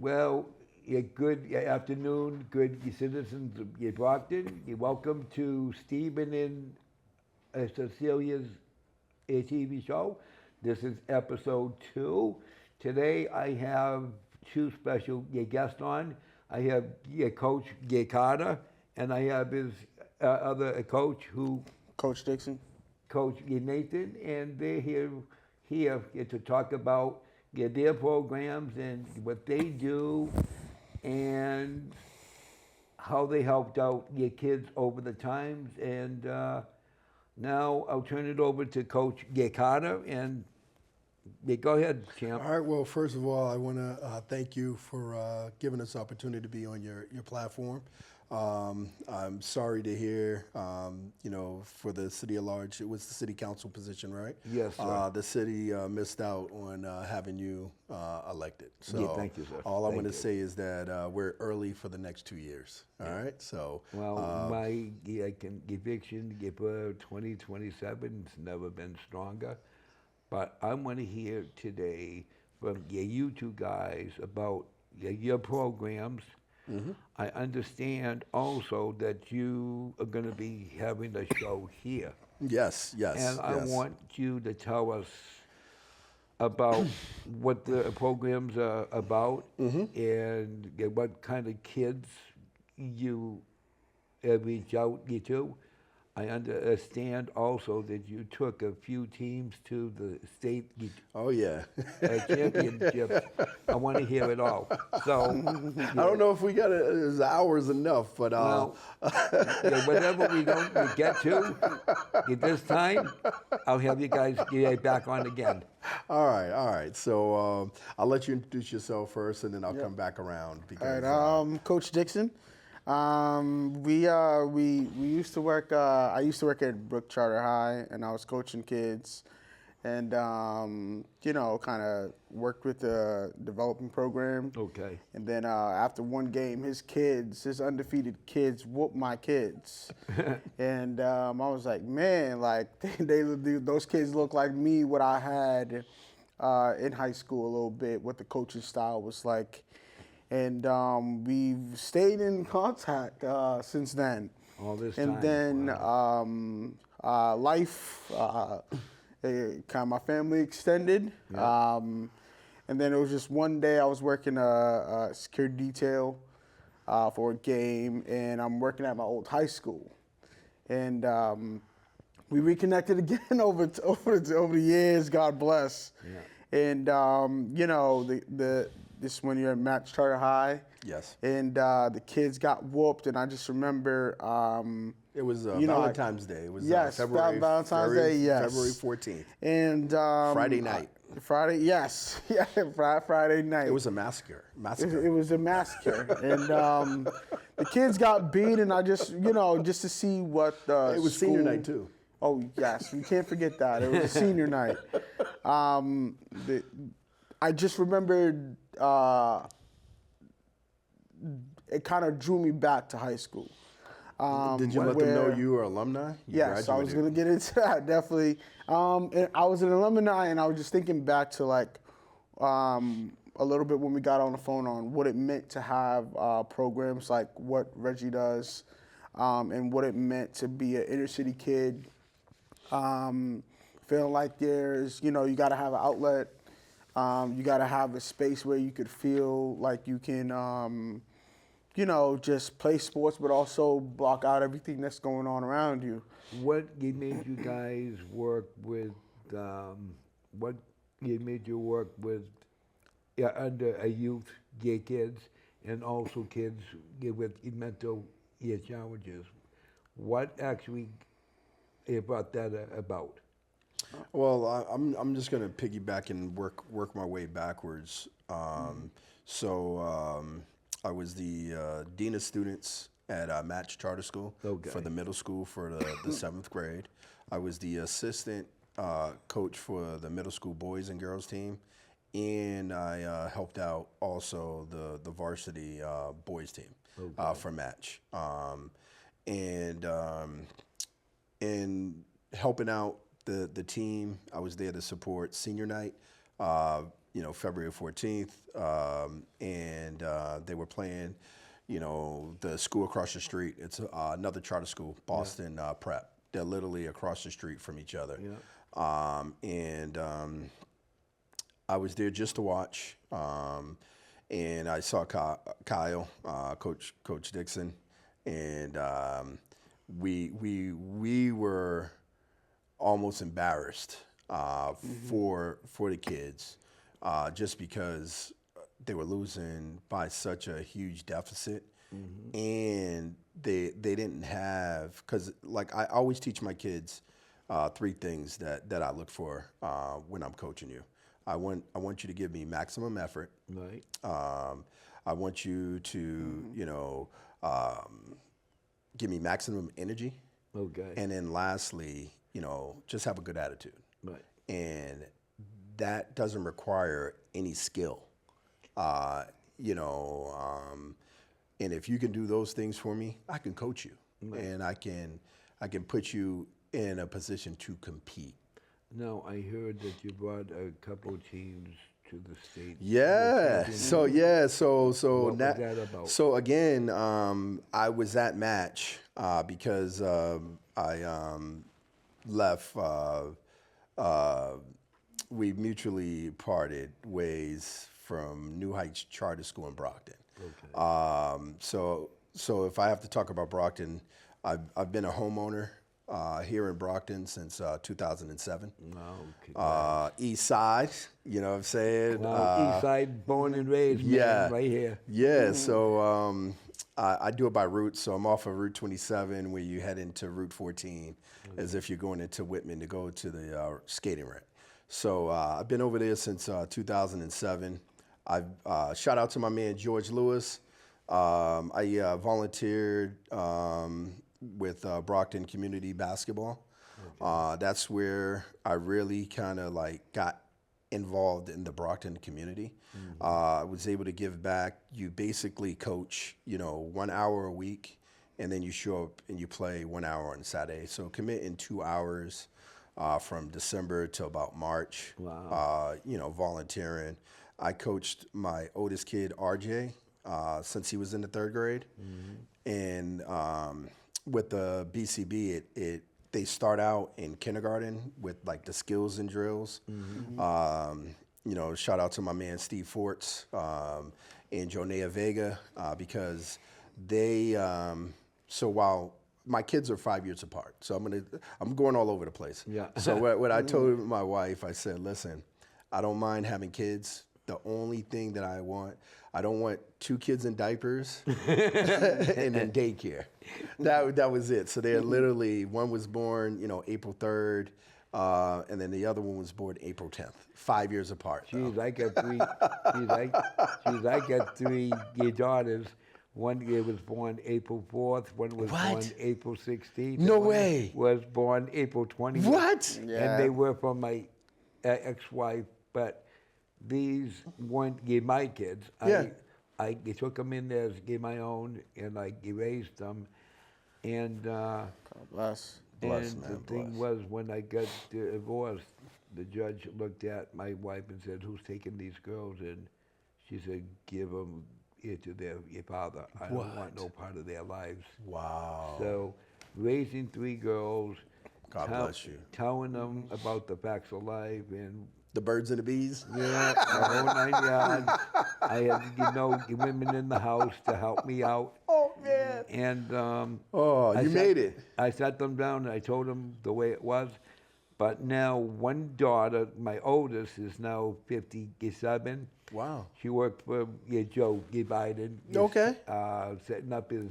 Well, good afternoon, good citizens of Brockton. You're welcome to Stephen and Cecilia's TV show. This is episode 2. Today I have two special guests on. I have Coach Carter, and I have his other coach who Coach Dixon. Coach Nathan, and they're here to talk about their programs and what they do and how they helped out your kids over the times. And now I'll turn it over to Coach Carter, and go ahead, champ. All right. Well, first of all, I want to thank you for giving us the opportunity to be on your platform. I'm sorry to hear, for the city at large, it was the city council position, right? Yes, sir. The city missed out on having you elected. So thank you, sir. All I'm going to say is that we're early for the next 2 years. All right. So my conviction for 2027 has never been stronger. But I want to hear today from you two guys about your programs. Mm-hmm. I understand also that you are going to be having a show here. Yes. And I want you to tell us about what the programs are about, mm-hmm. and what kind of kids you reach out to. I understand also that you took a few teams to the state championships. I want to hear it all. So I don't know if we got hours enough, but whatever we don't get to at this time, I'll have you guys get back on again. All right. So I'll let you introduce yourself first, and then I'll come back around. Because, all right, Coach Dixon. We used to work. I used to work at Brook Charter High, and I was coaching kids, and kind of worked with the development program. Okay. And then after one game, his undefeated kids whooped my kids, and I was like, man, like those kids look like me. What I had in high school a little bit, what the coaching style was like. And we've stayed in contact since then. All this time. And then life, my family extended. Yeah. And then it was just one day I was working a security detail for a game, and I'm working at my old high school. And we reconnected again over the years, God bless. Yeah. And, this when you're at Match Charter High. Yes. And the kids got whooped, and I just remember. It was Valentine's Day. It was Valentine's Day. Yes. February 14th. And Friday night. Yes. Yeah. Friday night. It was a massacre. It was a massacre, and the kids got beat, and I just just to see what the. It was senior night too. Oh yes, we can't forget that. It was a senior night. I just remembered it kind of drew me back to high school. Did you let them know you were alumni? Yes, I was going to get into that, definitely. And I was an alumni, and I was just thinking back to a little bit when we got on the phone on what it meant to have programs like what Reggie does, and what it meant to be an inner city kid. Feeling like there's, you got to have an outlet. You got to have a space where you could feel like you can, just play sports, but also block out everything that's going on around you. What made you guys work with? What made you work with under a youth, gay kids, and also kids with mental challenges? What actually brought that about? Well, I'm just going to piggyback and work my way backwards. I was the dean of students at Match Charter School for the middle school for the 7th grade. I was the assistant coach for the middle school boys and girls team, and I helped out also the varsity boys team for Match. And helping out the team, I was there to support senior night. February 14th, and they were playing, the school across the street. It's another charter school, Boston Prep. They're literally across the street from each other. Yeah. And I was there just to watch, and I saw Kyle, Coach Dixon, and we were almost embarrassed for the kids, just because they were losing by such a huge deficit, and they didn't have, because like I always teach my kids three things that I look for when I'm coaching you. I want you to give me maximum effort. Right. I want you to give me maximum energy. Okay. And then lastly, just have a good attitude. Right. And that doesn't require any skill. And if you can do those things for me, I can coach you. Right. And I can put you in a position to compete. Now, I heard that you brought a couple teams to the state. Yeah. So What was that about? So again, I was at match because I left. We mutually parted ways from New Heights Charter School in Brockton. Okay. So if I have to talk about Brockton, I've been a homeowner here in Brockton since 2007. Wow. East Side, you know what I'm saying? East Side, born and raised, man, yeah. right here. Yeah, so I do it by route. So I'm off of Route 27 where you head into Route 14 as if you're going into Whitman to go to the skating rink. So I've been over there since 2007. I've shout out to my man George Lewis. I volunteered with Brockton Community Basketball. That's where I really kind of like got involved in the Brockton community. I was able to give back. You basically coach, 1 hour a week, and then you show up and you play 1 hour on Saturday. So commit in 2 hours from December to about March. Wow. Volunteering. I coached my oldest kid, RJ, since he was in the third grade. And with the BCB, they start out in kindergarten with like the skills and drills. Shout out to my man Steve Forts and Jonea Vega because they. So while my kids are 5 years apart, so I'm going all over the place. Yeah. So what I told my wife, I said, listen, I don't mind having kids. The only thing that I don't want 2 kids in diapers and then daycare. That was it. So they're literally, one was born, April 3rd, and then the other one was born April 10th. 5 years apart. Jeez, I got three. I got 3 daughters. One was born April 4th. One was born April 16th. No one way. Was born April 20th. What? Yeah. And they were from my ex-wife, but these weren't my kids. Yeah. I took them in as my own, and I raised them. And God bless. Bless, and man, the thing bless. was, when I got divorced, the judge looked at my wife and said, "Who's taking these girls?" And she said, "Give them to their father. I don't want no part of their lives." Wow. So, raising 3 girls, God bless you. telling them about the facts of life, and The birds and the bees? yeah, the whole 9 yards. I had, women in the house to help me out. Oh, man. And You made it. I sat them down and I told them the way it was. But now one daughter, my oldest, is now 57. Wow. She worked for Joe Biden. Okay. Setting up his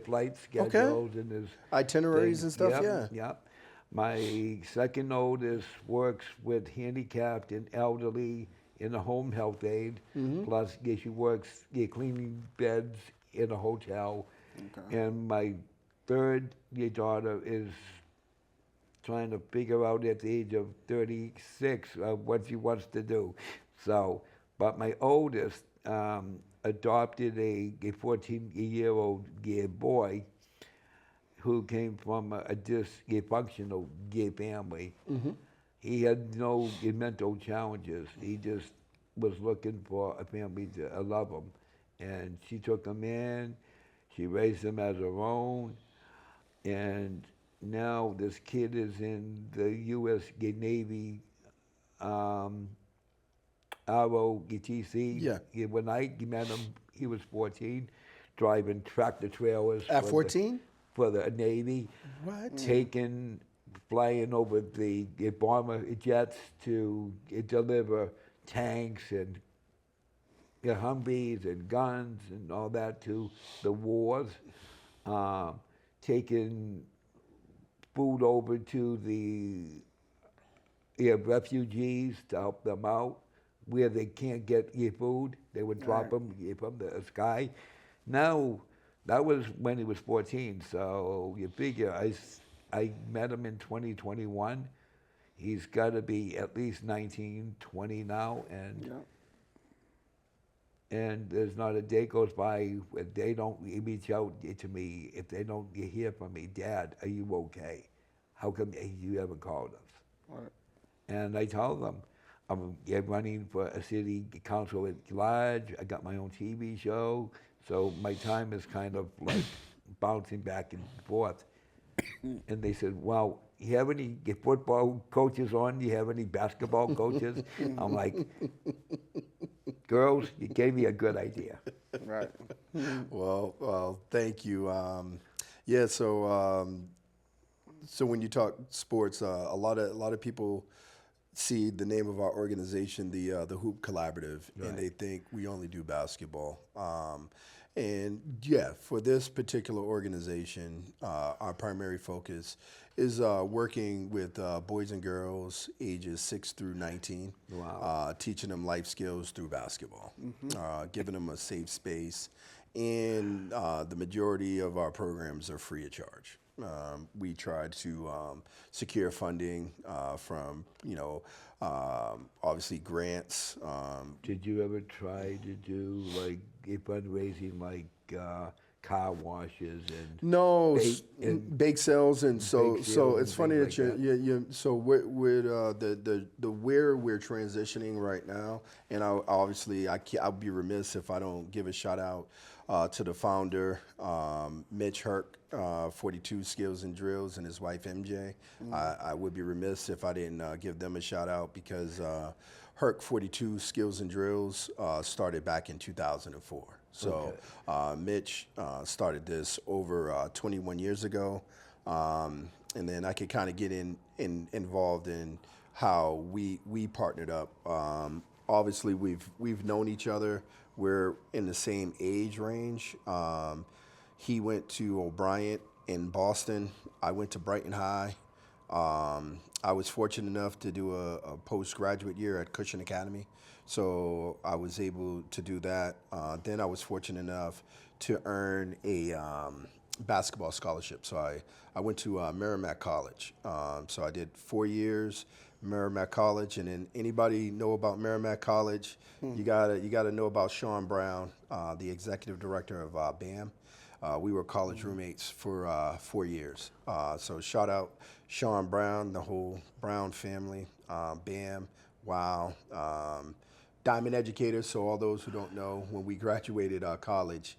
flight schedules and his Itineraries and stuff, Yep, yeah. Yep. My second oldest works with handicapped and elderly in a home health aid. Plus, she works cleaning beds in a hotel. Okay. And my third daughter is trying to figure out at the age of 36 what she wants to do. So, but my oldest adopted a 14-year-old boy who came from a dysfunctional gay family. He had no mental challenges. He just was looking for a family to love him, and she took him in. She raised him as her own, and now this kid is in the U.S. Navy um, ROTC. Yeah. When I met him, he was 14, driving tractor trailers At 14? for the Navy, What? flying over the bomber jets to deliver tanks and Humvees and guns and all that to the wars, taking food over to the refugees to help them out where they can't get food. They would drop them from the sky. Now, that was when he was 14, so you figure I met him in 2021. He's got to be at least 19, 20 now, and there's not a day goes by where they don't reach out to me if they don't hear from me, Dad, are you okay? How come you haven't called us? Right. And I tell them, I'm running for a city council at large. I got my own TV show, so my time is kind of like bouncing back and forth. And they said, well, you have any football coaches on? Do you have any basketball coaches? I'm like, girls, you gave me a good idea. Right. Well, thank you. Yeah, so when you talk sports, a lot of people see the name of our organization, the Hoop Collaborative, Right. and they think we only do basketball. And yeah, for this particular organization, our primary focus is working with boys and girls ages 6 through 19, Wow. teaching them life skills through basketball, giving them a safe space, and the majority of our programs are free of charge. We try to secure funding from, obviously grants. Did you ever try to do like fundraising, like car washes and No, bake sales, and so bake so sales it's and funny things that like you so with the where we're transitioning right now, and I'll be remiss if I don't give a shout out to the founder, Mitch Herc, 42 Skills and Drills, and his wife MJ. I would be remiss if I didn't give them a shout out because Herc 42 Skills and Drills started back in 2004. So Mitch started this over 21 years ago, and then I could kind of get involved in how we partnered up. Obviously, we've known each other. We're in the same age range. He went to O'Brien in Boston. I went to Brighton High. I was fortunate enough to do a postgraduate year at Cushing Academy, so I was able to do that. Then I was fortunate enough to earn a basketball scholarship. So I went to Merrimack College. So I did 4 years Merrimack College, and then anybody know about Merrimack College, you gotta know about Sean Brown, the executive director of BAM. We were college roommates for 4 years. So shout out Sean Brown, the whole Brown family, BAM, WOW, Diamond Educators. So all those who don't know, when we graduated college,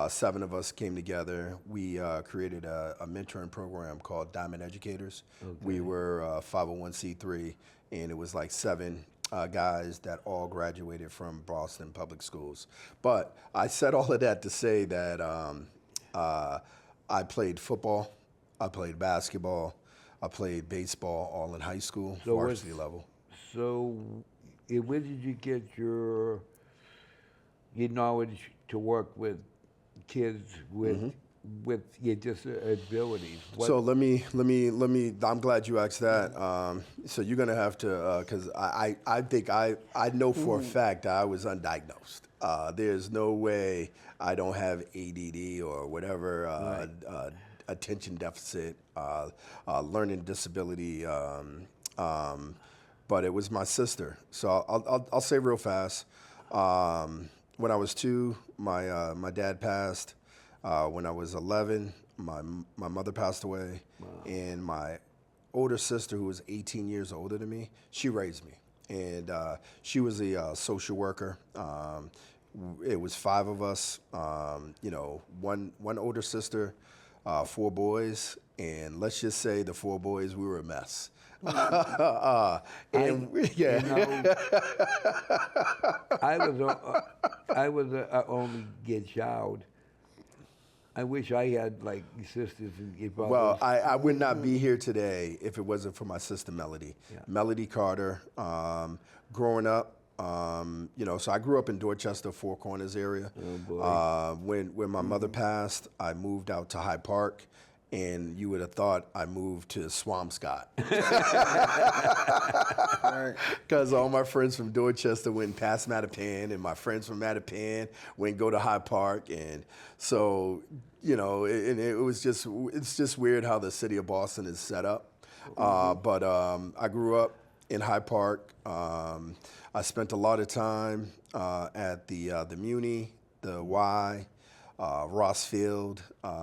7 of us came together. We created a mentoring program called Diamond Educators. Okay. We were 501c3, and it was like 7 guys that all graduated from Boston Public Schools. But I said all of that to say that I played football, I played basketball, I played baseball, all in high school, varsity level. So, where did you get your knowledge to work with kids with your disabilities? So let me. I'm glad you asked that. So you're gonna have to, because I think I know for a fact that I was undiagnosed. There's no way I don't have ADD or whatever attention deficit, learning disability. But it was my sister. So I'll say real fast. When I was 2, my dad passed. When I was 11, my mother passed away, and my older sister, who was 18 years older than me, she raised me. and she was a social worker. It was 5 of us, one older sister, 4 boys, and let's just say the 4 boys, we were a mess. And yeah, I was a only kid child. I wish I had like sisters and brothers. well, I would not be here today if it wasn't for my sister Melody. Yeah. Melody Carter. Growing up, so I grew up in Dorchester, Four Corners area. Oh, boy. When my mother passed, I moved out to Hyde Park, and you would have thought I moved to Swampscott. Because all my friends from Dorchester went past Mattapan, and my friends from Mattapan went go to Hyde Park, and so it's just weird how the city of Boston is set up. But I grew up in Hyde Park. I spent a lot of time at the Muni, the Y, Ross Field.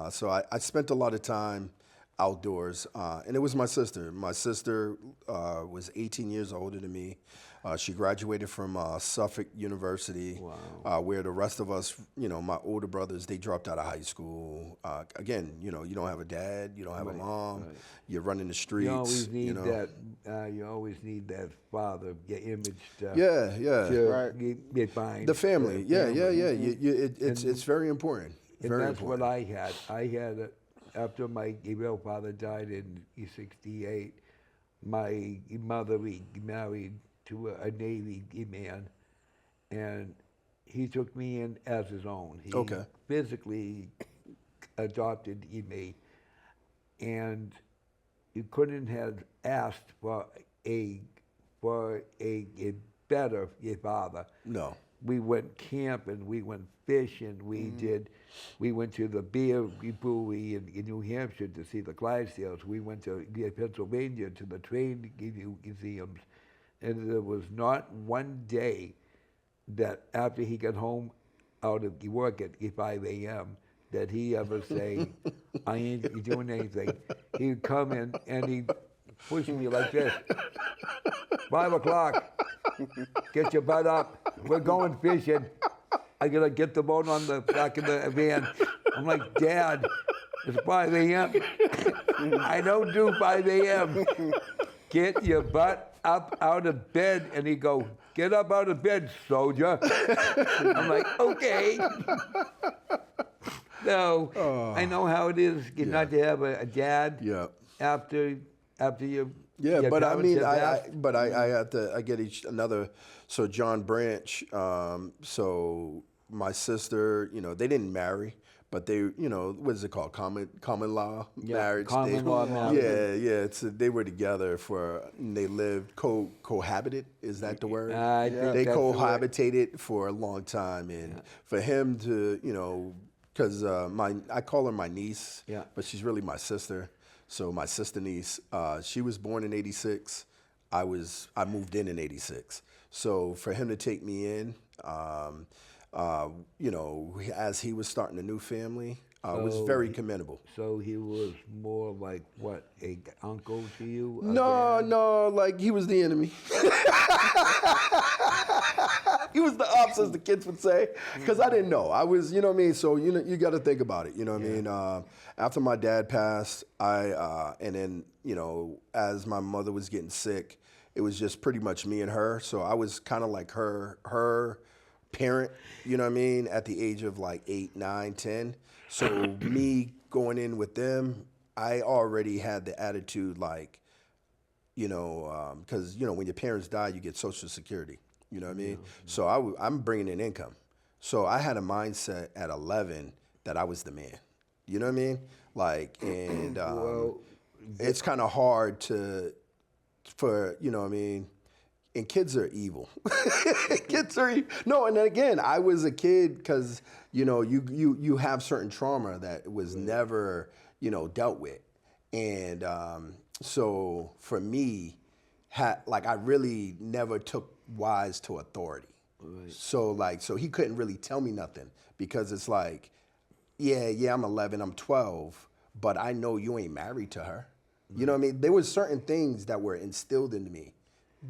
So I spent a lot of time outdoors, and it was my sister. My sister was 18 years older than me. She graduated from Suffolk University, where the rest of us, my older brothers, they dropped out of high school. Again, you don't have a dad, you don't have a mom, you're running the streets. You always need that. You always need that father, your image to get behind the family. the family. It's very important. And Very that's important. what I had. I had, after my real father died in '68, my mother remarried to a Navy man, and he took me in as his own. He physically adopted me, and you couldn't have asked for a better father. No. We went camping, we went fishing, we went to the beer brewery in New Hampshire to see the Clydesdales. We went to Pennsylvania to the train museums. And there was not one day that after he got home out of work at 5 a.m. that he ever say, I ain't doing anything. He'd come in and he'd push me like this. 5 o'clock, get your butt up. We're going fishing. I gotta get the boat on the back of the van. I'm like, Dad, it's 5 a.m. I don't do 5 a.m. Get your butt up out of bed. And he go, get up out of bed, soldier. I'm like, okay. So I know how it is not to have a dad after you. Yeah, your but I parents mean, have passed. I have to, I get another, so John Branch, so my sister, they didn't marry, but they, what is it called? Common law marriage. Common law marriage. Yeah, they were together they lived, cohabited, is that the word? I think They that's the word. cohabitated for a long time, and for him to, because I call her my niece, but she's really my sister. So my sister niece, she was born in '86. I moved in '86. So for him to take me in, as he was starting a new family, was very commendable. So he was more like what, a uncle to you? No, like he was the enemy. He was the ops, as the kids would say, because I didn't know. I was, you know what I mean? So, you got to think about it, you know what I mean? After my dad passed, and then, as my mother was getting sick, it was just pretty much me and her. So I was kind of like her parent, you know what I mean, at the age of like 8, 9, 10. So me going in with them, I already had the attitude like, because, when your parents die, you get Social Security. You know what I mean? So I'm bringing in income. So I had a mindset at 11 that I was the man. You know what I mean? Like, and it's kind of hard for, you know what I mean? And kids are evil. Kids are no, and then again, I was a kid because, you have certain trauma that was never, dealt with. And so for me, I really never took wise to authority. Right. So he couldn't really tell me nothing because it's like, yeah, I'm 11, I'm 12, but I know you ain't married to her. Right. You know what I mean? There was certain things that were instilled into me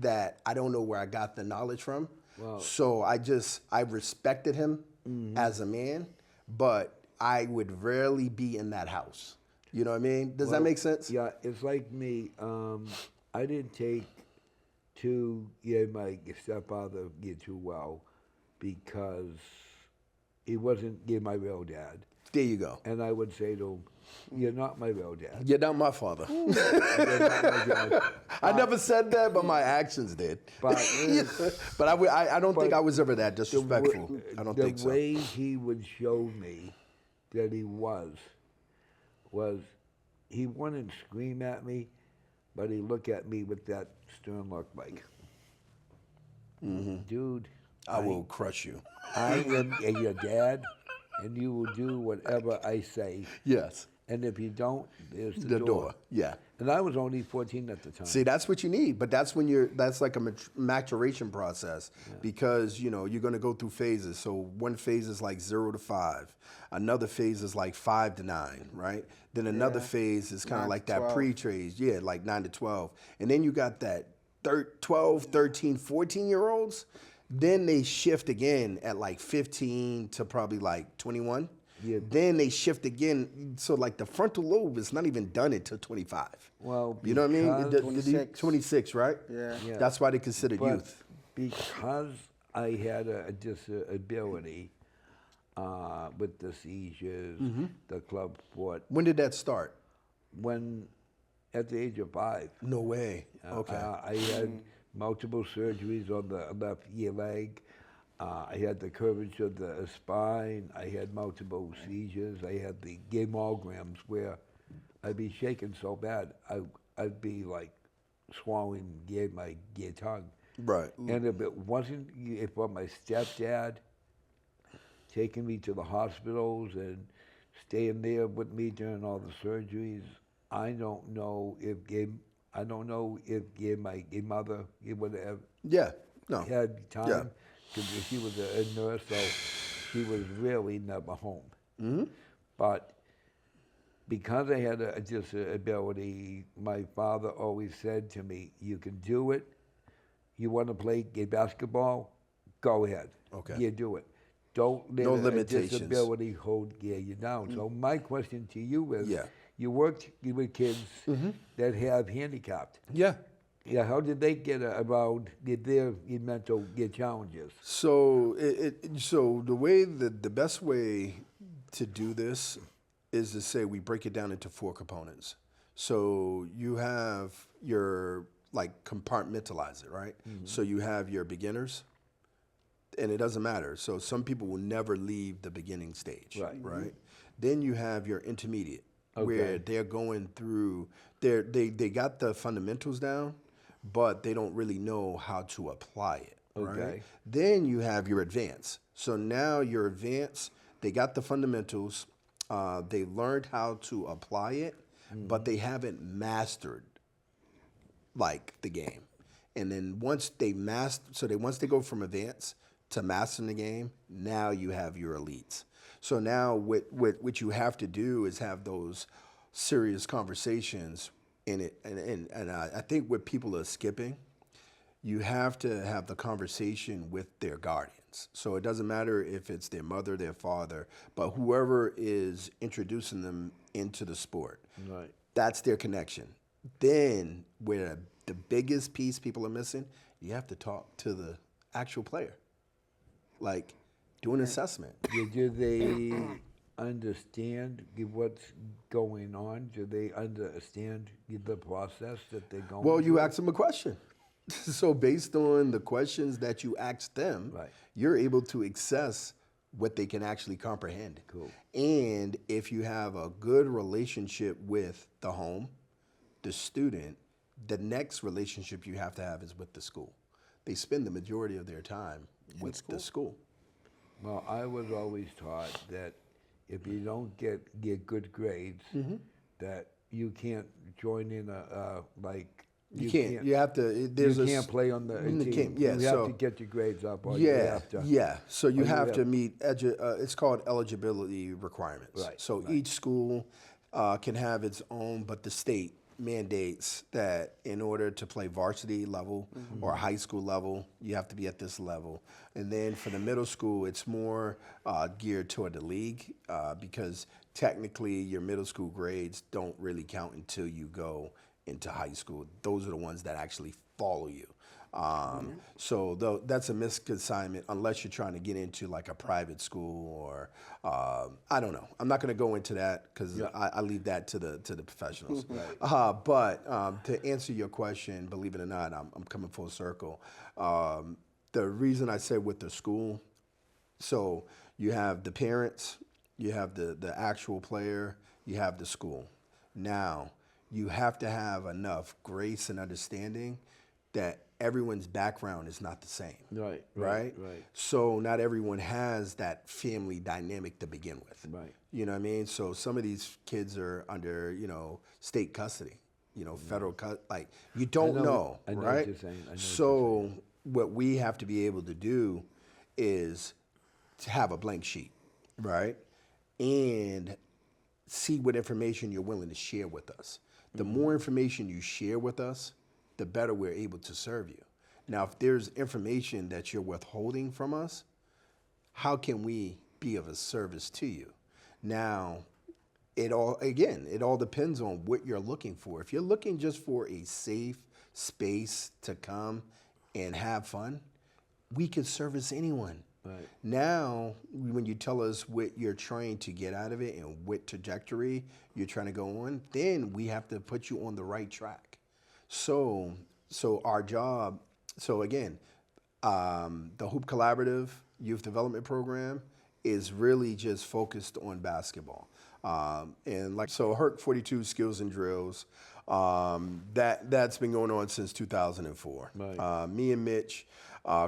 that I don't know where I got the knowledge from. Wow. So I respected him as a man, but I would rarely be in that house. You know what I mean? Does that make sense? Yeah, it's like me. I didn't take to my stepfather too well because he wasn't my real dad. There you go. And I would say to him, "You're not my real dad." You're not my father. You're not my dad. I never said that, but my actions did. But, But I don't think I was ever that disrespectful. I don't think so. The way he would show me that he was he wouldn't scream at me, but he'd look at me with that stern look like, dude, I will crush you. I am your dad, and you will do whatever I say. Yes. And if you don't, there's The door. Yeah. And I was only 14 at the time. See, that's what you need, but that's like a maturation process because, you're going to go through phases. So one phase is like 0 to 5. Another phase is like 5 to 9, right? Then another phase is kind of like that pre-trade, like 9 to 12. And then you got that 12, 13, 14-year-olds. Then they shift again at like 15 to probably like 21. Yeah. Then they shift again. So like the frontal lobe is not even done until 25. Well, you know what I mean? 26. 26, right? Yeah. That's why they considered But youth. because I had a disability with the seizures, the club sport, When did that start? when at the age of 5. No way. Okay. I had multiple surgeries on the left ear leg. I had the curvature of the spine. I had multiple seizures. I had the gamograms where I'd be shaking so bad I'd be like swallowing my tongue. Right. And if it wasn't for my stepdad taking me to the hospitals and staying there with me during all the surgeries, I don't know if my mother would have had time. Yeah. Because she was a nurse, so she was really never home. But because I had a disability, my father always said to me, "You can do it. You want to play basketball? Go ahead. Okay. You do it. Don't let No a limitations. disability hold you down." So my question to you is, Yeah. you worked with kids that have handicapped. Yeah. Yeah, how did they get around their mental challenges? So so the best way to do this is to say we break it down into 4 components. So you have your compartmentalize it, right? So you have your beginners, and it doesn't matter. So some people will never leave the beginning stage, right? Then you have your intermediate, where they're going through. They got the fundamentals down, but they don't really know how to apply it, right? Then you have your advanced. So now your advanced, they got the fundamentals, they learned how to apply it, but they haven't mastered the game. And then once they once they go from advanced to mastering the game, now you have your elites. So now what you have to do is have those serious conversations in it, and I think what people are skipping, you have to have the conversation with their guardians. So it doesn't matter if it's their mother, their father, but whoever is introducing them into the sport. Right. That's their connection. Then where the biggest piece people are missing, you have to talk to the actual player. Do an assessment. Do they understand what's going on? Do they understand the process that they're going Well, through? you ask them a question. So based on the questions that you ask them, you're able to assess what they can actually comprehend. Cool. And if you have a good relationship with the home, the student, the next relationship you have to have is with the school. They spend the majority of their time with the school. Well, I was always taught that if you don't get good grades, that you can't join in You can't. You have to. You can't play on the team. Yeah, you have to get your grades up. Or you Yeah, have to, yeah. So you have to meet. It's called eligibility requirements. Right, So each school can have its own, but the state mandates that in order to play varsity level or high school level, you have to be at this level. And then for the middle school, it's more geared toward the league because technically your middle school grades don't really count until you go into high school. Those are the ones that actually follow you. So that's a misconsignment unless you're trying to get into like a private school or I don't know. I'm not going to go into that because I leave that to the professionals. But to answer your question, believe it or not, I'm coming full circle. The reason I said with the school, so you have the parents, you have the actual player, you have the school. Now, you have to have enough grace and understanding that everyone's background is not the same. Right. So not everyone has that family dynamic to begin with. You know what I mean? So some of these kids are under, state custody, federal like you don't know, I know right? what you're saying. I know So what we have to be able to do is to have a blank sheet, right? And see what information you're willing to share with us. The more information you share with us, the better we're able to serve you. Now, if there's information that you're withholding from us, how can we be of a service to you? Now, it all depends on what you're looking for. If you're looking just for a safe space to come and have fun, we can service anyone. Now, when you tell us what you're trying to get out of it and what trajectory you're trying to go on, then we have to put you on the right track. So our job, so again, the Hoop Collaborative Youth Development Program is really just focused on basketball. And like, so Herc 42 Skills and Drills, that's been going on since 2004. Me and Mitch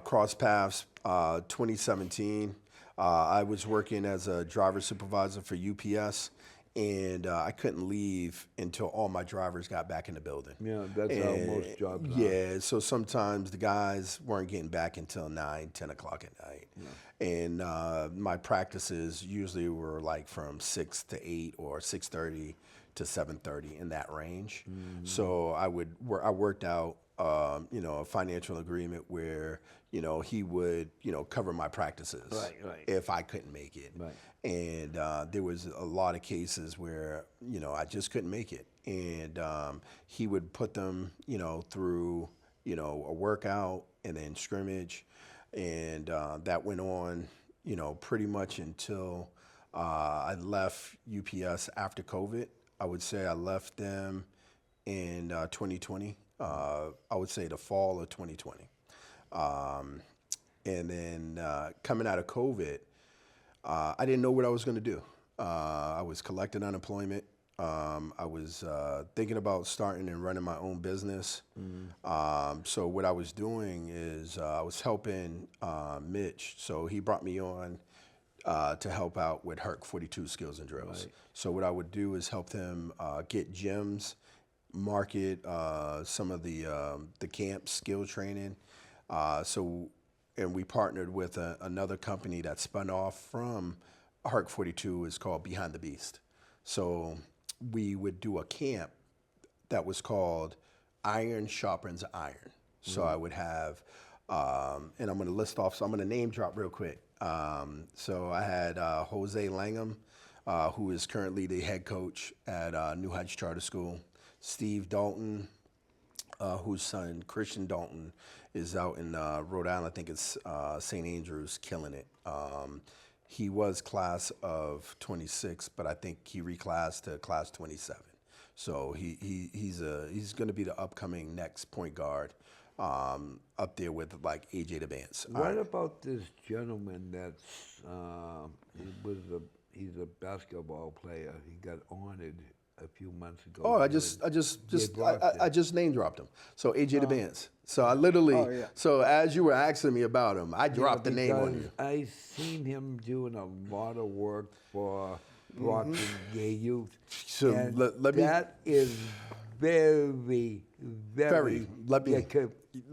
crossed paths 2017. I was working as a driver supervisor for UPS. And I couldn't leave until all my drivers got back in the building. Yeah, that's how most jobs are. Yeah, so sometimes the guys weren't getting back until 9, 10 o'clock at night. And my practices usually were like from 6 to 8 or 6:30 to 7:30 in that range. So I worked out, a financial agreement where, he would, cover my practices if I couldn't make it. And there was a lot of cases where, I just couldn't make it. And he would put them, through, a workout and then scrimmage. And that went on, pretty much until I left UPS after COVID. I would say I left them in 2020. I would say the fall of 2020. And then coming out of COVID, I didn't know what I was going to do. I was collecting unemployment. I was thinking about starting and running my own business. So what I was doing is I was helping Mitch. So he brought me on to help out with Herc 42 Skills and Drills. So what I would do is help him get gyms, market some of the camp skill training. And we partnered with another company that spun off from Herc 42. It's called Behind the Beast. So we would do a camp that was called Iron Sharpens Iron. So I would have, and I'm going to list off, so I'm going to name drop real quick. So I had Jose Langham, who is currently the head coach at New Heights Charter School. Steve Dalton, whose son Christian Dalton is out in Rhode Island. I think it's St. Andrews, killing it. He was class of 26, but I think he reclassed to class 27. So he's going to be the upcoming next point guard up there with like AJ DeBance. What about this gentleman that's he's a basketball player. He got honored a few months ago. Oh, I just name dropped him. So AJ DeBance. So I literally, so as you were asking me about him, I dropped the name on you. I seen him doing a lot of work for Brockton Gay Youth. So and let me. That is very, very.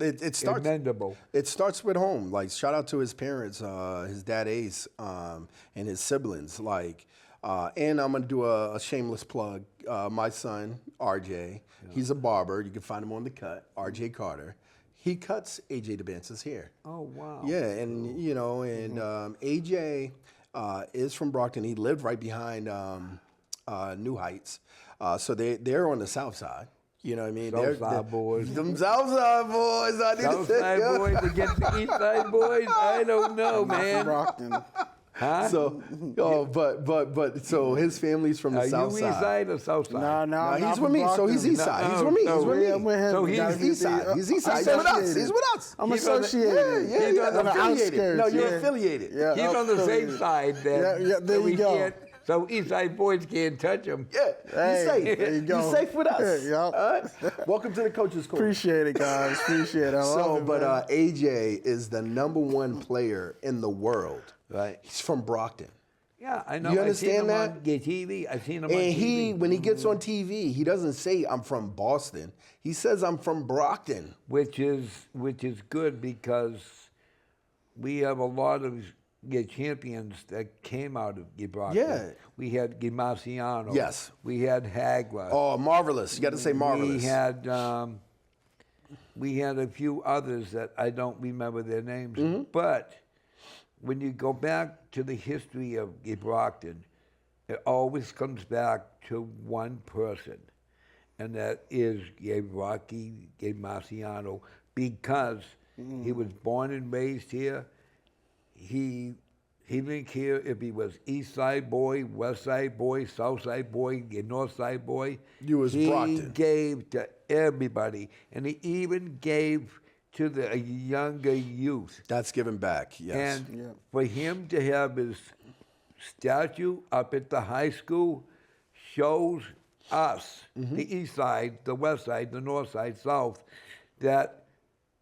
It starts. commendable. It starts with home. Like shout out to his parents, his dad Ace, and his siblings. Like And I'm gonna do a shameless plug. My son, RJ, he's a barber. You can find him on The Cut, RJ Carter. He cuts AJ DeBance's hair. Oh, wow. Yeah, and AJ is from Brockton. He lived right behind New Heights, so they're on the south side. You know what I mean? Southside boys. Them Southside boys. I need to say, Southside boys against the East Side boys? I don't know, man. Brockton. Huh? So, so his family's from the Are south you side. East Side or South Side? No, No, he's I'm with me. So Brockton. he's east side. He's No, with me. no, He's with Yeah, me. with him. So You gotta He's get east side. the- He's east side. He's with us. He's with us. I'm He's on the- associated. Yeah, He's on the I'm affiliated. outskirts, No, you're yeah. affiliated. Yeah, He's on the same affiliated. side then. Yeah, there so you go. So East Side boys can't touch him. Yeah, Hey, he's safe. there you go. He's safe with us. Yeah, yup. All right? Welcome to the Coach's Corner. Appreciate it, guys. Appreciate it. I love it, man. AJ is the #1 player in the world. Right. He's from Brockton. Yeah, I know. You I've seen understand him that? on TV. I've seen him on And TV. when he gets on TV, he doesn't say I'm from Boston. He says I'm from Brockton. Which is good because we have a lot of champions that came out of Brockton. Yeah. We had Marciano. Yes. We had Hagler. Oh, marvelous! You got to say marvelous. We had a few others that I don't remember their names. Mm-hmm. But when you go back to the history of Brockton, it always comes back to one person, and that is Rocky Marciano, because he was born and raised here. He didn't care if he was East Side boy, West Side boy, South Side boy, North Side boy. You was Brockton. He gave to everybody, and he even gave to the younger youth. That's giving back. Yes. And for him to have his statue up at the high school shows us, the East Side, the West Side, the North Side, South, that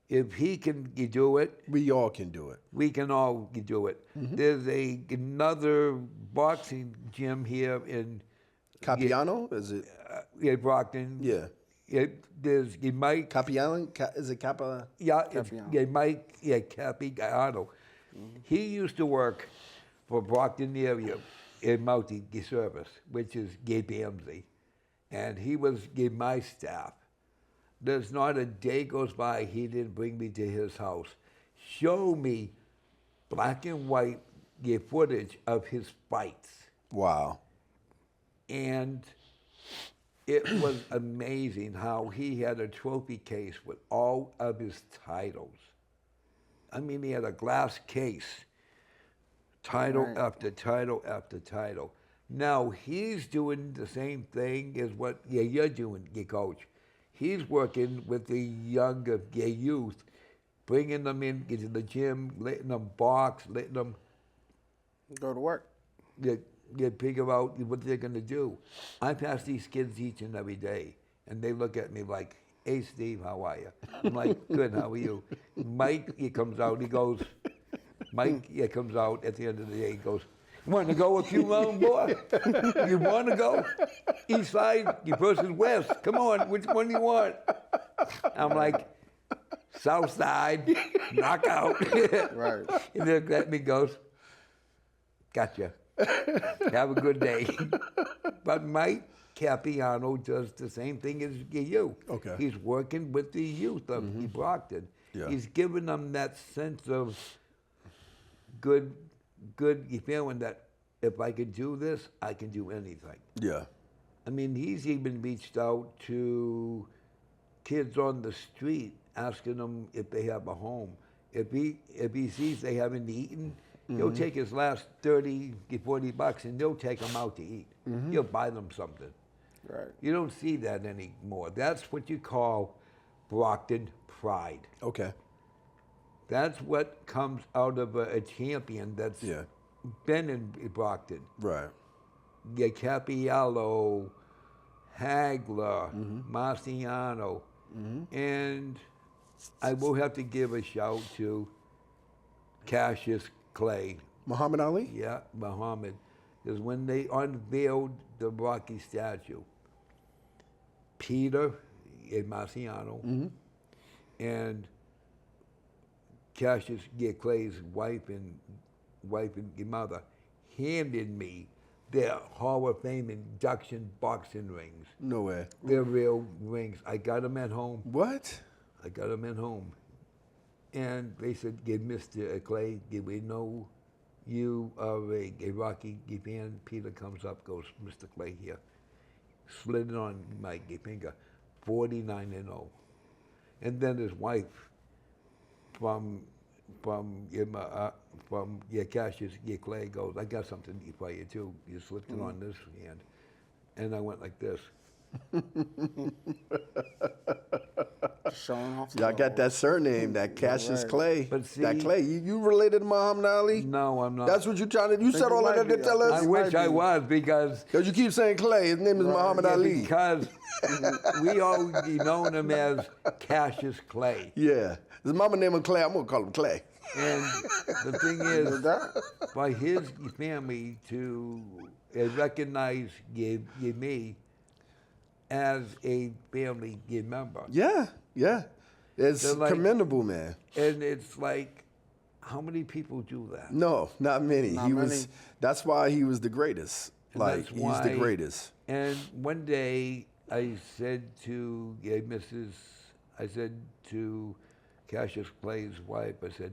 if he can do it, we all can do it. we can all do it. There's another boxing gym here in Capiano? Is it? Brockton. Yeah. There's Mike. Capiano? Is it Capa? Yeah, Capiano. Mike. Yeah, Capiano. He used to work for Brockton area in multi-service, which is Gabe Ramsey, and he was my staff. There's not a day goes by he didn't bring me to his house, show me black and white footage of his fights. Wow. And it was amazing how he had a trophy case with all of his titles. I mean, he had a glass case, title after title after title. Now, he's doing the same thing as what you're doing, Coach. He's working with the younger youth, bringing them into the gym, letting them box, letting them Go to work. figure out what they're going to do. I pass these kids each and every day, and they look at me like, "Hey, Steve, how are you?" I'm like, "Good, how are you?" Mike, he comes out, he goes, comes out at the end of the day, he goes, "You want to go a few rounds, boy? You want to go? East side, you versus west. Come on, which one do you want?" I'm like, "South side, knockout." Right. And they look at me, goes, "Gotcha. Have a good day." But Mike Capiano does the same thing as you. Okay. He's working with the youth of Brockton. Yeah. He's giving them that sense of good feeling that if I can do this, I can do anything. Yeah. I mean, he's even reached out to kids on the street, asking them if they have a home. If he sees they haven't eaten, he'll take his last $30, $40, and they'll take them out to eat. He'll buy them something. Right. You don't see that anymore. That's what you call Brockton pride. Okay. That's what comes out of a champion that's been in Brockton. Right. Capiello, Hagler, Marciano, and I will have to give a shout to Cassius Clay. Muhammad Ali? Yeah, Muhammad. Because when they unveiled the Rocky statue, Peter Marciano and Cassius Clay's wife and mother handed me they're Hall of Fame induction boxing rings. No way. They're real rings. I got them at home. What? I got them at home. And they said, Mr. Clay, we know you are a Rocky fan. Peter comes up, goes, Mr. Clay here. Slid it on my finger, 49-0. And then his wife from Cassius, Clay goes, I got something for you too. You slipped it on this hand. And I went like this. Showing off. Y'all got that surname, that Cassius right. Clay. But see- that Clay, you related to Muhammad Ali? No, I'm not. That's what you're trying to. You said you all of might that to be. tell I us. wish I was because Because you keep saying Clay. His name is Muhammad Ali. because we already known him as Cassius Clay. Yeah. His mama name him Clay. I'm gonna call him Clay. And the thing is, that? by his family to recognize me as a family member. Yeah. Yeah. It's They're like- commendable, man. And it's like, how many people do that? No, not many. Not he many. was. That's why he was the greatest. And Like that's he's the why- greatest. And one day I said to I said to Cassius Clay's wife, I said,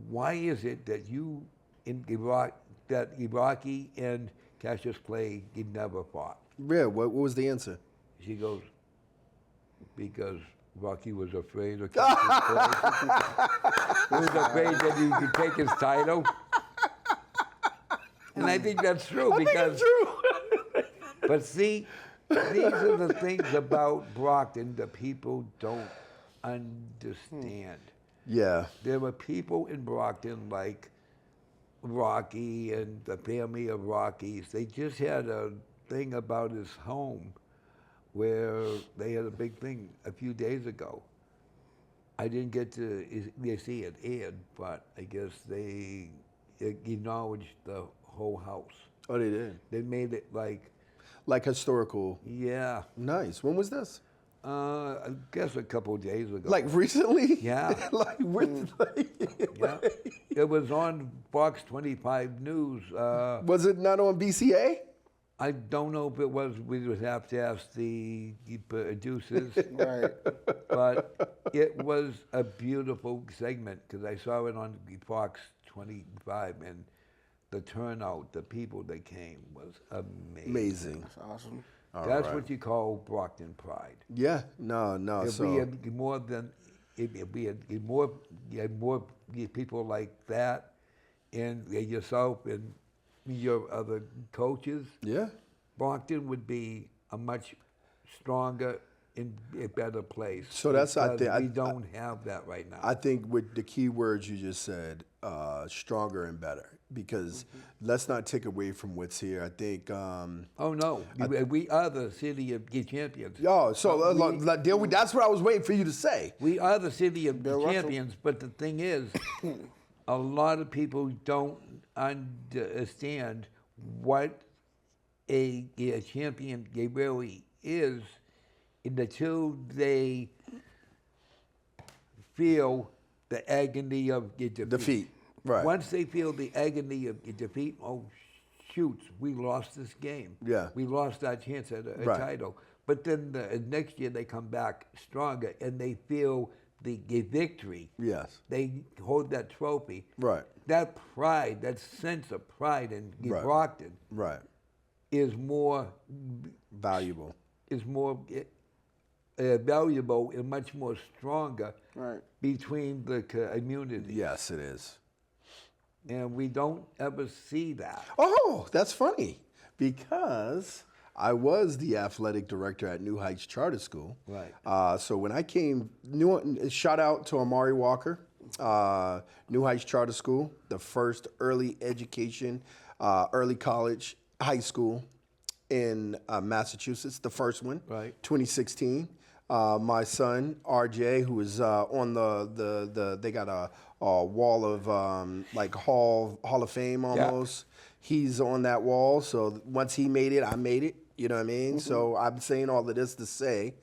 why is it that you in Iraq, that Iraqi and Cassius Clay never fought? Yeah. What was the answer? She goes, because Rocky was afraid of Cassius Clay. He was afraid that he could take his title. And I think that's true because. But see, these are the things about Brockton that people don't understand. Yeah. There were people in Brockton like Rocky and the family of Rockies. They just had a thing about his home where they had a big thing a few days ago. I didn't get to see it aired, but I guess they acknowledged the whole house. Oh, they did. They made it Like historical. yeah, Nice. When was this? I guess a couple of days ago. Like recently? Yeah. like with. Yeah. It was on Fox 25 News. Was it not on BCA? I don't know if it was. We would have to ask the producers. Right. But it was a beautiful segment because I saw it on Fox 25, and the turnout, the people that came was amazing. Amazing. That's awesome. That's what you call Brockton pride. Yeah. No. If we had more than, if we had more people like that, and yourself and your other coaches, Yeah. Brockton would be a much stronger and a better place. So that's, I because think- we don't have that right now. I think with the key words you just said, stronger and better. Because let's not take away from what's here. I think. Oh no, we are the city of champions. That's what I was waiting for you to say. We are the city of Bill Russell. champions, but the thing is, a lot of people don't understand what a champion really is until they feel the agony of Defeat. Right. Once they feel the agony of defeat, oh, shoot, we lost this game. Yeah. We lost our chance at a Right. title. But then the next year they come back stronger and they feel the victory. Yes. They hold that trophy. Right. That pride, that sense of pride in Right. Brockton Right. is more Valuable. valuable and much more stronger Right. between the community. Yes, it is. And we don't ever see that. Oh, that's funny because I was the athletic director at New Heights Charter School. Right. So when I came, shout out to Amari Walker, New Heights Charter School, the first early education, early college high school in Massachusetts, the first one, Right. 2016. My son RJ, who is on they got a wall of like Hall of Fame almost. He's on that wall. So once he made it, I made it. You know what I mean? So I'm saying all of this to say,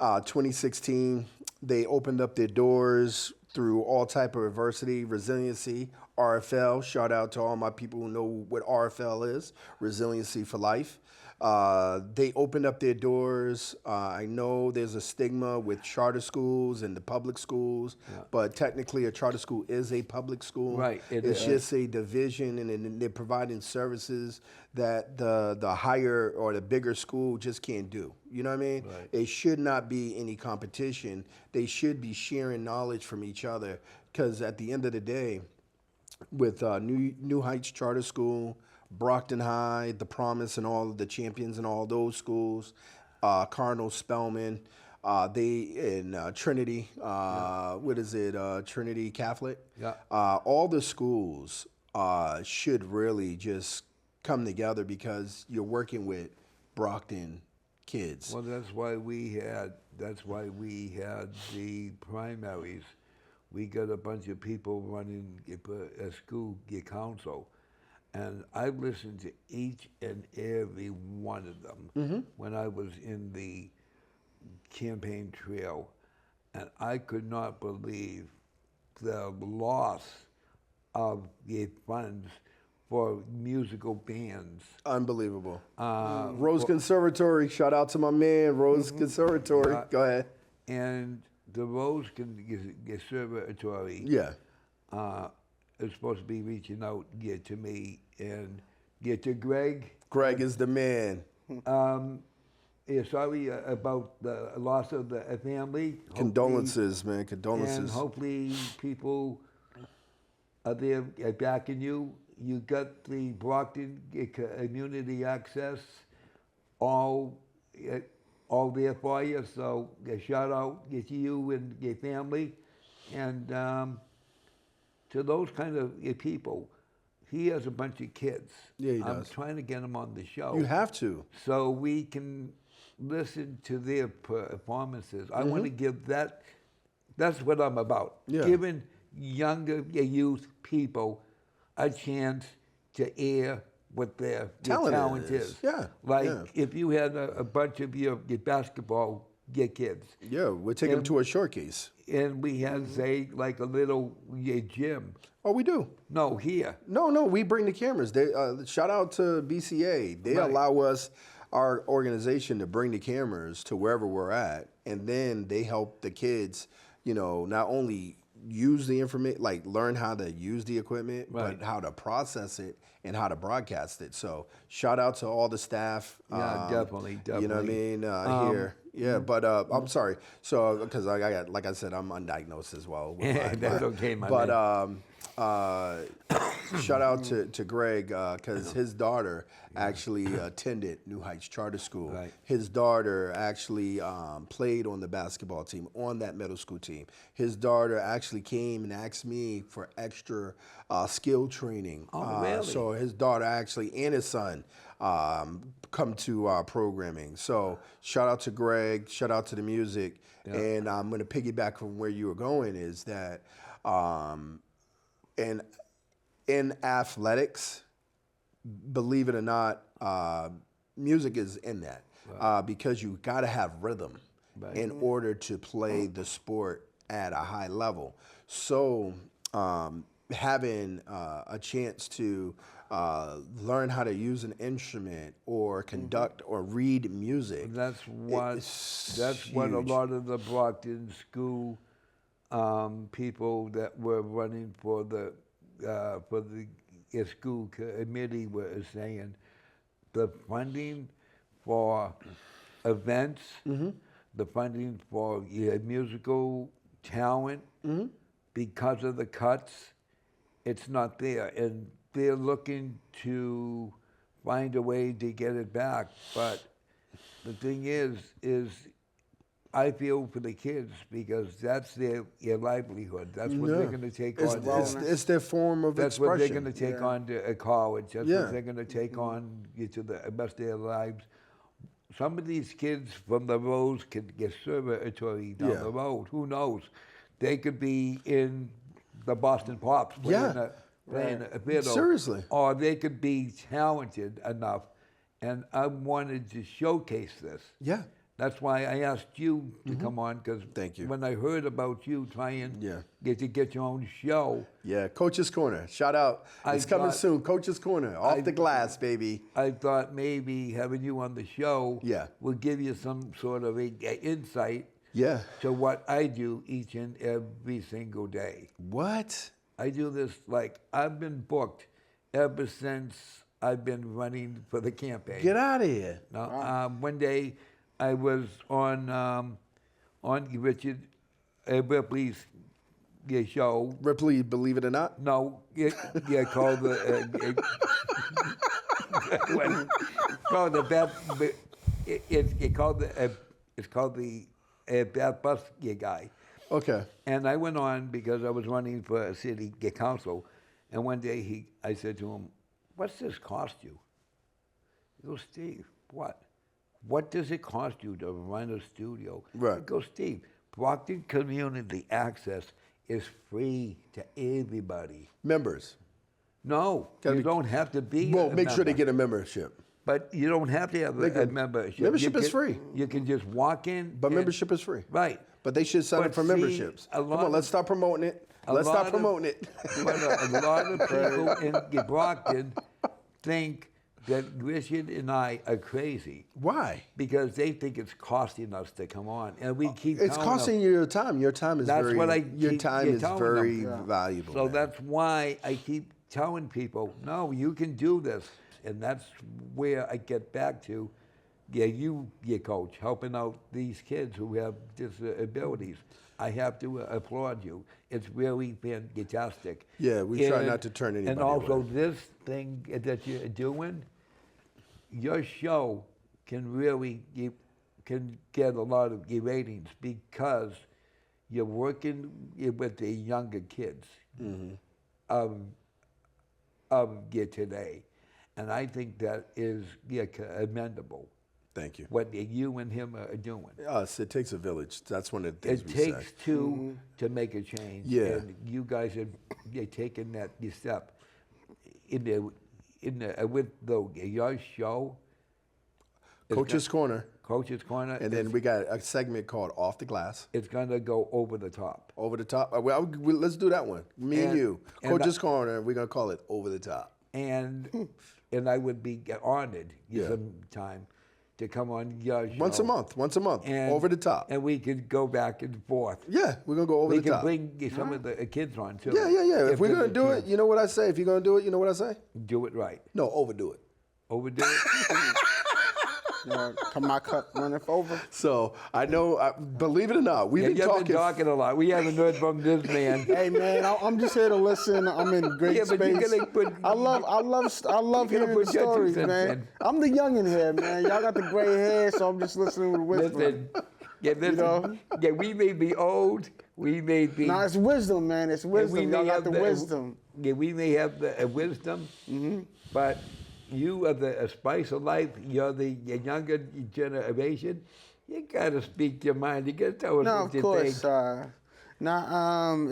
2016, they opened up their doors through all type of adversity, resiliency, RFL. Shout out to all my people who know what RFL is, Resiliency for Life. They opened up their doors. I know there's a stigma with charter schools and the public schools, but technically a charter school is a public school. Right. It's just a division, and they're providing services that the higher or the bigger school just can't do. You know what I mean? Right. It should not be any competition. They should be sharing knowledge from each other, because at the end of the day, with New Heights Charter School, Brockton High, The Promise, and all of the champions in all those schools, Cardinal Spellman, they in Trinity, what is it, Trinity Catholic? Yeah. All the schools should really just come together, because you're working with Brockton kids. Well, that's why we had the primaries. We got a bunch of people running a school council, and I listened to each and every one of them when I was in the campaign trail, and I could not believe the loss of the funds for musical bands. Unbelievable. Rose Conservatory, shout out to my man, Rose Conservatory. Go ahead. And the Rose Conservatory is supposed to be reaching out to me and to Greg. Greg is the man. Sorry about the loss of the family. Condolences, man. Condolences. And hopefully people are there backing you. You got the Brockton Community Access all there for you. So a shout out to you and your family, and to those kind of people. He has a bunch of kids. Yeah, he I'm does. trying to get them on the show. You have to. So we can listen to their performances. I want to give that. That's what I'm about. Yeah. Giving younger youth people a chance to air what their talent is. Yeah. Like if you had a bunch of your basketball kids. Yeah, we're taking them to a showcase. And we had, say, like a little gym. Oh, we do. No, here. No, we bring the cameras. They shout out to BCA. They allow us, our organization, to bring the cameras to wherever we're at, and then they help the kids, not only use the information, like learn how to use the equipment, but how to process it and how to broadcast it. So shout out to all the staff. Yeah, definitely. You know what I mean? Here. Yeah, but I'm sorry. So, because I got, like I said, I'm undiagnosed as well. That's okay, my man. Shout out to Greg, because his daughter actually attended New Heights Charter School. Right. His daughter actually played on the basketball team, on that middle school team. His daughter actually came and asked me for extra skill training. Oh, really? So his daughter actually, and his son, come to our programming. So shout out to Greg, shout out to the music. Yeah. And I'm going to piggyback from where you were going, is that in athletics, believe it or not, music is in that, because you got to have rhythm in order to play the sport at a high level. So having a chance to learn how to use an instrument or conduct or read music. That's what a lot of the Brockton school people that were running for the school committee were saying. The funding for events, the funding for musical talent, because of the cuts, it's not there. And they're looking to find a way to get it back. But the thing is I feel for the kids, because that's their livelihood. That's what they're going to take on. It's their form of that's expression. What they're going to take on to college. That's what they're going to take on to the rest of their lives. Some of these kids from the Rose Conservatory down the road, who knows? They could be in the Boston Pops playing a fiddle. Seriously. Or they could be talented enough. And I wanted to showcase this. Yeah. That's why I asked you to come on, because Thank you. when I heard about you trying Yeah. get your own show, Yeah, Coach's Corner. Shout out. It's coming thought- soon. Coach's Corner. Off the glass, baby. I thought maybe having you on the show Yeah. would give you some sort of a insight Yeah. to what I do each and every single day. What? I do this like I've been booked ever since I've been running for the campaign. Get out of here. Now, one day I was on Richard Ripley's show. Ripley, believe it or not. No, called the called the Beth. It's called the Beth Bus guy. Okay. And I went on because I was running for a city council, and one day I said to him, "What's this cost you?" He goes, "Steve, what? What does it cost you to run a studio?" Right. I go, "Steve, Brockton Community Access is free to everybody. Members. No, Gotta you be- don't have to be Well, a make sure they member. get a membership. But you don't have to have a membership. Membership You is can- free. You can just walk in. But and- membership is free. Right. But they should sign But up for see, memberships. a Come lot on, let's of- start promoting it. a Let's lot start of- promoting it. But a lot of people in Brockton think that Richard and I are crazy Why? because they think it's costing us to come on, and we keep. It's telling costing them. you your time. Your time is That's very. what I your keep- time you're is telling very them. valuable. So man. that's why I keep telling people, no, you can do this, and that's where I get back to. Yeah, you coach, helping out these kids who have disabilities. I have to applaud you. It's really been fantastic. Yeah, we try not to turn anybody And also away. this thing that you're doing, your show can really can get a lot of ratings because you're working with the younger kids of today, and I think that is commendable. Thank you. What you and him are doing. Us, it takes a village. That's one of the things It we takes say. two to make a change. Yeah. And you guys are taking that step with your show. is Coach's Corner. Coach's Corner. And then we got a segment called Off the Glass. It's gonna go over the top. Over the top. Let's do that one. Me and And- you. and Coach's Corner. We're going to call it Over the Top. And I would be honored Yeah. sometime to come on your show. Once a month. Once a month. And, Over the top. And we could go back and forth. Yeah, we're going to go over We the can top. bring some of the kids on too. Yeah. If we're there's going a to do it, chance. you know what I say? If you're going to do it, you know what I say? Do it right. No, overdo it. Overdo it. Come my cup runneth over. So I know, believe it or not, we've been You've talking. been talking a lot. We haven't heard from this man. Hey man, I'm just here to listen. I'm in great Yeah, but you space. gotta put- I love you gotta hearing the put your 2 stories, cents man. in. I'm the youngin' here, man. Y'all got the gray hair, so I'm just listening with wisdom. Listen, know? we may be old. We may be. Nah, it's wisdom, man. It's and wisdom. Y'all got the wisdom. Yeah, we may have the wisdom, but you are the spice of life. You're the younger generation. You gotta speak your mind. You gotta tell us No, what of you course. think.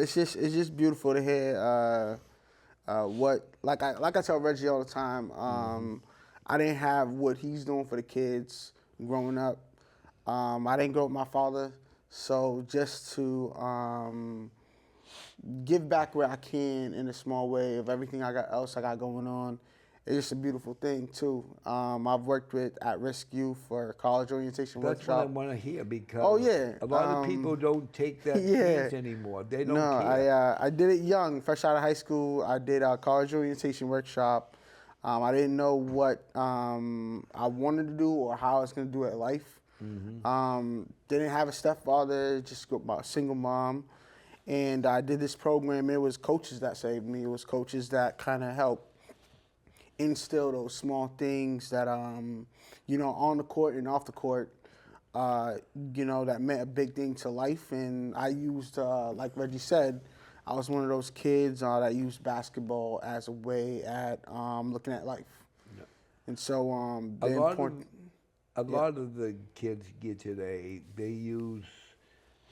It's just beautiful to hear what like I tell Reggie all the time. I didn't have what he's doing for the kids growing up. I didn't grow up with my father, so just to give back where I can in a small way of everything I got going on. It's just a beautiful thing too. I've worked with at-risk youth for college orientation That's what I workshop. want to hear because Oh, yeah. a lot of people don't take that Yeah. chance anymore. They don't No, care. I did it young, fresh out of high school. I did a college orientation workshop. I didn't know what I wanted to do or how I was going to do it in life. Didn't have a stepfather, just a single mom. And I did this program. It was coaches that saved me. It was coaches that kind of helped instill those small things that, on the court and off the court, that meant a big thing to life. And I used, like Reggie said, I was one of those kids that used basketball as a way at looking at life. Yeah. And so A lot of the kids get today, they use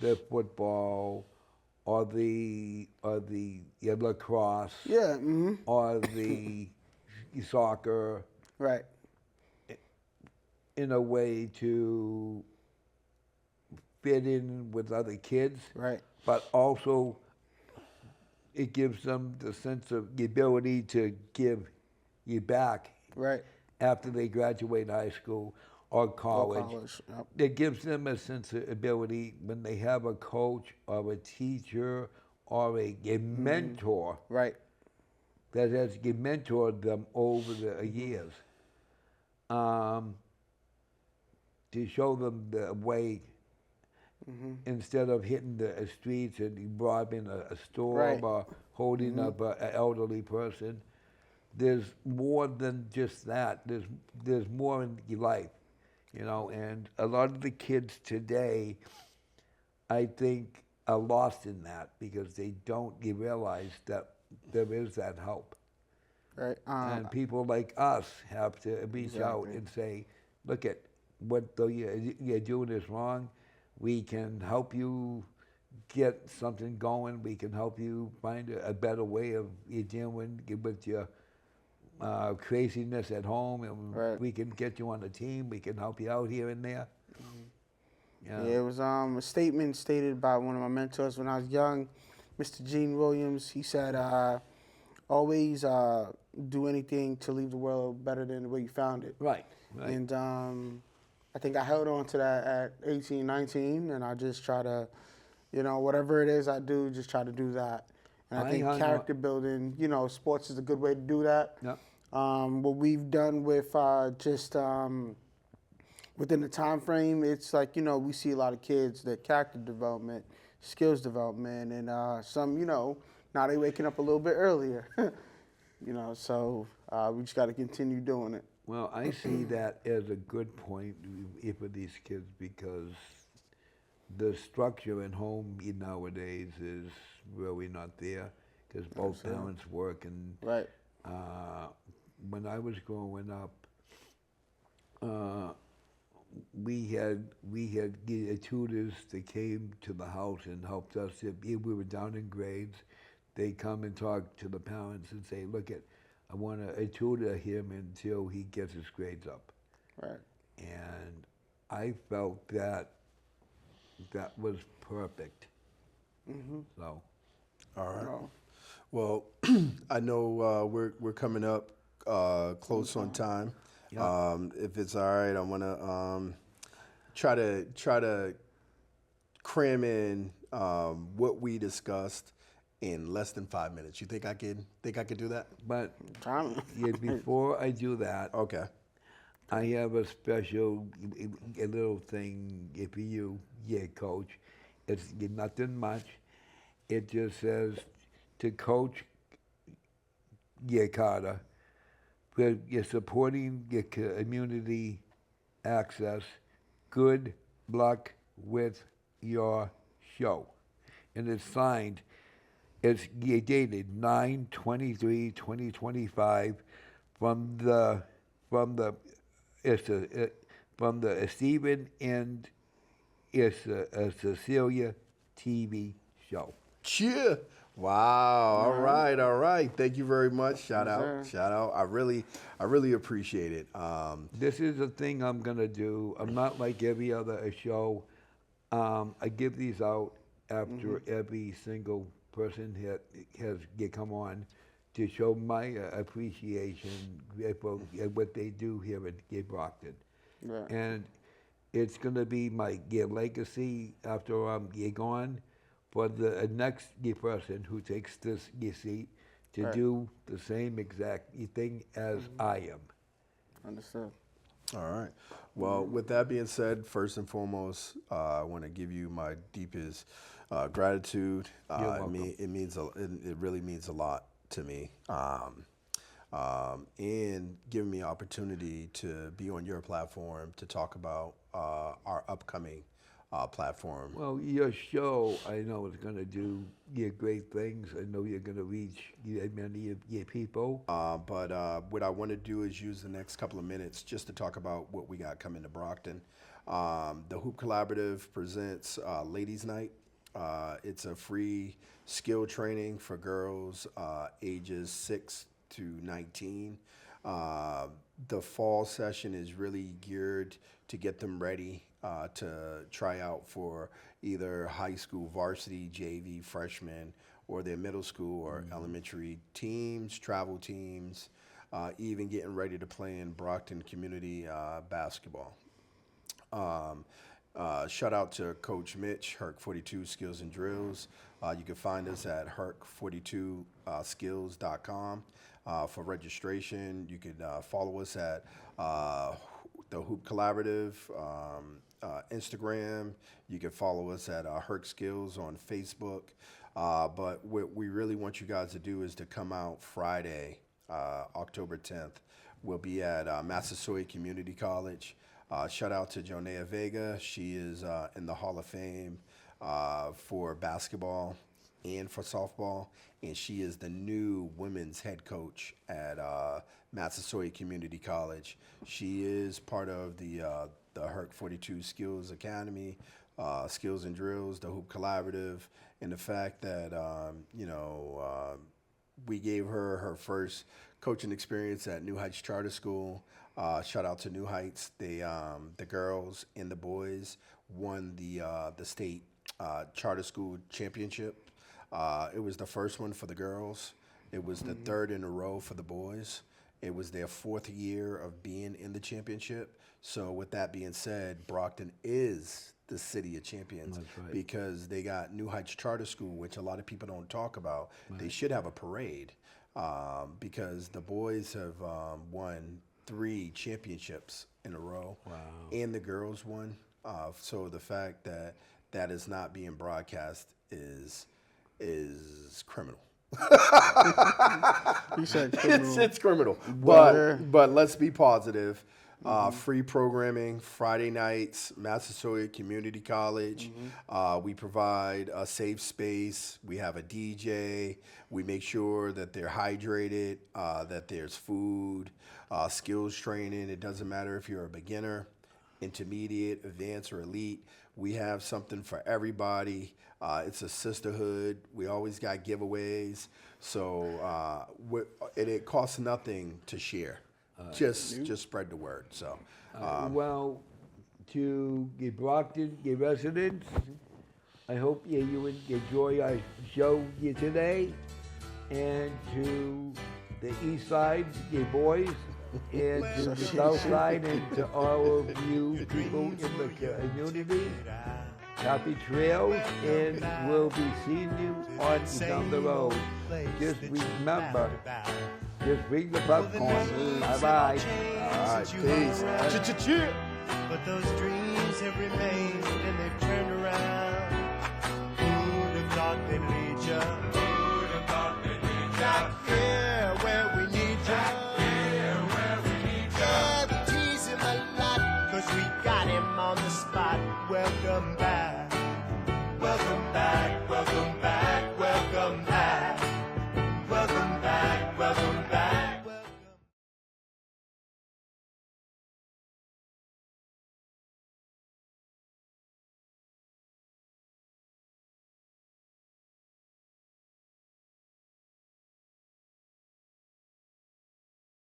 the football or the lacrosse or the soccer right. in a way to fit in with other kids, Right. but also it gives them the sense of the ability to give you back Right. after they graduate high school or Or college. college. Yep. It gives them a sense of ability when they have a coach or a teacher or a mentor Right. that has mentored them over the years, um, to show them the way instead of hitting the streets and robbing a store Right. or holding up an elderly person. There's more than just that. There's more in your life, you know. And a lot of the kids today, I think, are lost in that because they don't realize that there is that help. Right. And people like us have to reach out Exactly. and say, look at what you're doing is wrong. We can help you get something going. We can help you find a better way of you dealing with your craziness at home, and Right. we can get you on a team. We can help you out here and there. Yeah, it was a statement stated by one of my mentors when I was young, Mr. Gene Williams. He said, always do anything to leave the world better than the way you found it. Right, right. And I think I held on to that at 18, 19, and I just try to, whatever it is I do, just try to do that. And I I think hung on- character building, sports is a good way to do that. Yep. What we've done with just within the time frame, it's like, we see a lot of kids that character development, skills development, and some, now they waking up a little bit earlier. So we just got to continue doing it. Well, I see that as a good point for these kids because the structure in home nowadays is really not there because both parents work. And Right. when I was growing up, we had tutors that came to the house and helped us. If we were down in grades, they come and talk to the parents and say, "Look, I want to tutor him until he gets his grades up." Right. And I felt that was perfect. So, All right. Oh, Well, I know we're coming up close on time. Yeah. If it's all right, I want to try to cram in what we discussed in less than 5 minutes. You think I could do that? but time. before I do that, Okay. I have a special, a little thing for you, Coach. It's nothing much. It just says to Coach Carter, for you're supporting your community access. Good luck with your show. And it's signed. It's dated 9/23/2025 from the Stephen and Cecelia TV show. Cheer. Wow. All right. Thank you very much. Shout out. I really appreciate it. This is the thing I'm gonna do. I'm not like every other show. I give these out after every single person has come on to show my appreciation for what they do here at Brockton. Right. And it's gonna be my legacy after I'm gone for the next person who takes this seat to Right. do the same exact thing as I am. Understood. All right. Well, with that being said, first and foremost, I want to give you my deepest gratitude. You're welcome. It really means a lot to me, and giving me opportunity to be on your platform to talk about our upcoming platform. Well, your show, I know, is going to do great things. I know you're going to reach many of your people. But what I want to do is use the next couple of minutes just to talk about what we got coming to Brockton. The Hoop Collaborative presents Ladies Night. It's a free skill training for girls ages 6 to 19. The fall session is really geared to get them ready to try out for either high school varsity, JV, freshman, or their middle school or elementary teams, travel teams, even getting ready to play in Brockton community basketball. Shout out to Coach Mitch, Herc 42 Skills and Drills. You can find us at herc42skills.com for registration. You can follow us at the Hoop Collaborative, Instagram. You can follow us at Herc Skills on Facebook. But what we really want you guys to do is to come out Friday, October 10th. We'll be at Massasoit Community College. Shout out to Jonea Vega. She is in the Hall of Fame for basketball and for softball, and she is the new women's head coach at Massasoit Community College. She is part of the Herc 42 Skills Academy, Skills and Drills, the Hoop Collaborative, and the fact that we gave her her first coaching experience at New Heights Charter School. Shout out to New Heights. The girls and the boys won the state charter school championship. It was the first one for the girls. It was the third in a row for the boys. It was their fourth year of being in the championship. So with that being said, Brockton is the city of champions. That's right. Because they got New Heights Charter School, which a lot of people don't talk about. Right. They should have a parade because the boys have won 3 championships in a row. Wow. And the girls won. So the fact that that is not being broadcast is criminal. You said criminal. It's criminal. Well, but let's be positive. Free programming, Friday nights, Massasoit Community College. We provide a safe space. We have a DJ. We make sure that they're hydrated, that there's food, skills training. It doesn't matter if you're a beginner, intermediate, advanced, or elite. We have something for everybody. It's a sisterhood. We always got giveaways. So it costs nothing to share. Just spread the word. So, well, to the Brockton, the residents, I hope you enjoy our show here today, and to the East Side, the boys, and to the South Side, and to all of you people in the community. Happy trails, and we'll be seeing you on down the road. Just remember, just bring the popcorn. Bye-bye. All right, peace. But those dreams have remained, and they've turned